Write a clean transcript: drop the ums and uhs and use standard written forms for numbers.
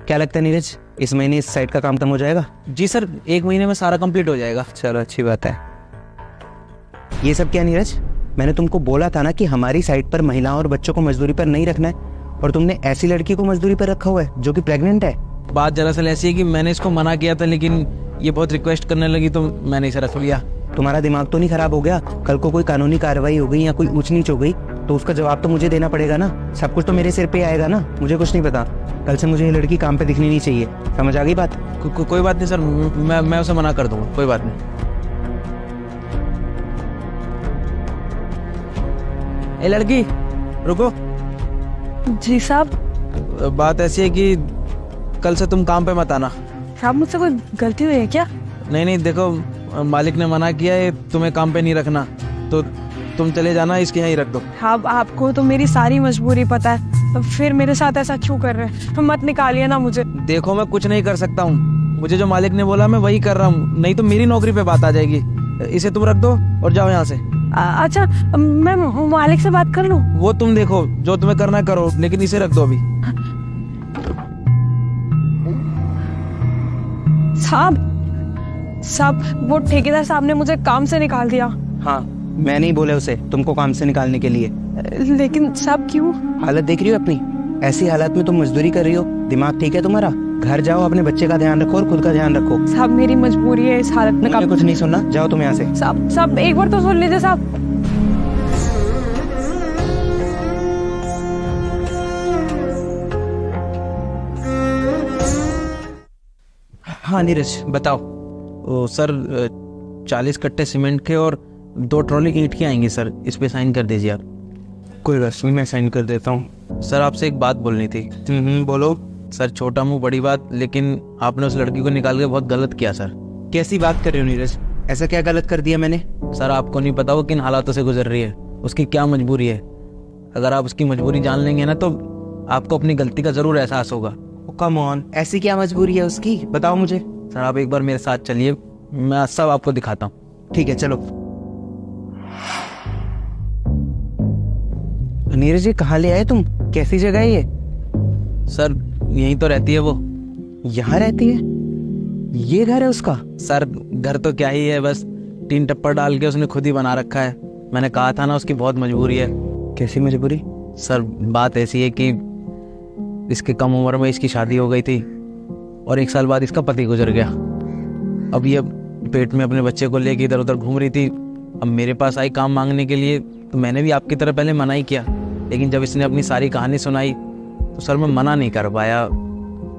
क्या लगता है नीरज, इस महीने इस साइट का काम खत्म हो जाएगा? जी सर, 1 महीने में सारा कंप्लीट हो जाएगा। चलो अच्छी बात है। ये सब क्या नीरज, मैंने तुमको बोला था ना कि हमारी साइट पर महिलाओं और बच्चों को मजदूरी पर नहीं रखना है, और तुमने ऐसी लड़की को मजदूरी पर रखा हुआ है जो कि प्रेग्नेंट है। बात दरअसल ऐसी है कि मैंने इसको मना किया था, लेकिन ये बहुत रिक्वेस्ट करने लगी तो मैंने इसे रख लिया। तुम्हारा दिमाग तो नहीं खराब हो गया? कल को कोई कानूनी कार्रवाई हो गई या कोई ऊंच नीच हो गई तो उसका जवाब तो मुझे देना पड़ेगा ना। सब कुछ तो मेरे सिर पे आएगा ना, मुझे कुछ नहीं पता। कल से मुझे ये लड़की काम पे दिखनी नहीं चाहिए, समझ आ गई बात? कोई बात नहीं सर, मैं उसे मना कर दूंगा, कोई बात नहीं। ए लड़की, रुको। जी साहब। बात ऐसी है कि कल से तुम काम पे मत आना। साहब मुझसे कोई गलती हुई है क्या? नहीं, देखो मालिक ने मना किया है तुम्हें काम पे नहीं रखना, तो तुम चले जाना, इसके यहाँ ही रख दो। साहब आपको तो मेरी सारी मजबूरी पता है, तो फिर मेरे साथ ऐसा क्यों कर रहे हैं? तो मत निकालिए ना मुझे। देखो मैं कुछ नहीं कर सकता हूँ, मुझे जो मालिक ने बोला मैं वही कर रहा हूँ, नहीं तो मेरी नौकरी पे बात आ जाएगी। इसे तुम रख दो और जाओ यहाँ से। अच्छा मैं मालिक से बात कर लूँ? वो तुम देखो, जो तुम्हें करना है करो, लेकिन इसे रख दो अभी। साहब वो ठेकेदार साहब ने मुझे काम से निकाल दिया। हाँ, मैं नहीं बोले उसे तुमको काम से निकालने के लिए। लेकिन साहब क्यों? हालत देख रही हो अपनी, ऐसी हालत में तुम मजदूरी कर रही हो। दिमाग ठीक है तुम्हारा? घर जाओ, अपने बच्चे का ध्यान रखो और खुद का ध्यान रखो। साहब मेरी मजबूरी है इस हालत में। मुझे कुछ नहीं सुनना, जाओ तुम यहाँ से। साहब एक बार तो सुन लीजिए साहब। हाँ नीरज बताओ। ओ सर, 40 कट्टे सीमेंट के और 2 ट्रॉली ईंट की आएंगी सर, इस पे साइन कर दीजिए आप। कोई बात नहीं, मैं साइन कर देता हूँ। सर आपसे एक बात बोलनी थी। बोलो। सर छोटा मुंह बड़ी बात, लेकिन आपने उस लड़की को निकाल के बहुत गलत किया सर। कैसी बात कर रहे हो नीरज? ऐसा क्या गलत कर दिया मैंने? सर आपको नहीं पता वो किन हालातों से गुजर रही है, उसकी क्या मजबूरी है। अगर आप उसकी मजबूरी जान लेंगे ना तो आपको अपनी गलती का जरूर एहसास होगा। कम ऑन, ऐसी क्या मजबूरी है उसकी, बताओ मुझे। सर आप एक बार मेरे साथ चलिए, मैं सब आपको दिखाता हूँ। ठीक है चलो। नीरज जी कहाँ ले आए तुम? कैसी जगह है ये? सर यहीं तो रहती है वो। यहाँ रहती है? ये घर है उसका? सर घर तो क्या ही है, बस टीन टप्पर डाल के उसने खुद ही बना रखा है। मैंने कहा था ना उसकी बहुत मजबूरी है। कैसी मजबूरी? सर बात ऐसी है कि इसके कम उम्र में इसकी शादी हो गई थी और 1 साल बाद इसका पति गुजर गया। अब ये पेट में अपने बच्चे को लेके इधर उधर घूम रही थी। अब मेरे पास आई काम मांगने के लिए, तो मैंने भी आपकी तरह पहले मना ही किया, लेकिन जब इसने अपनी सारी कहानी सुनाई तो सर मैं मना नहीं कर पाया।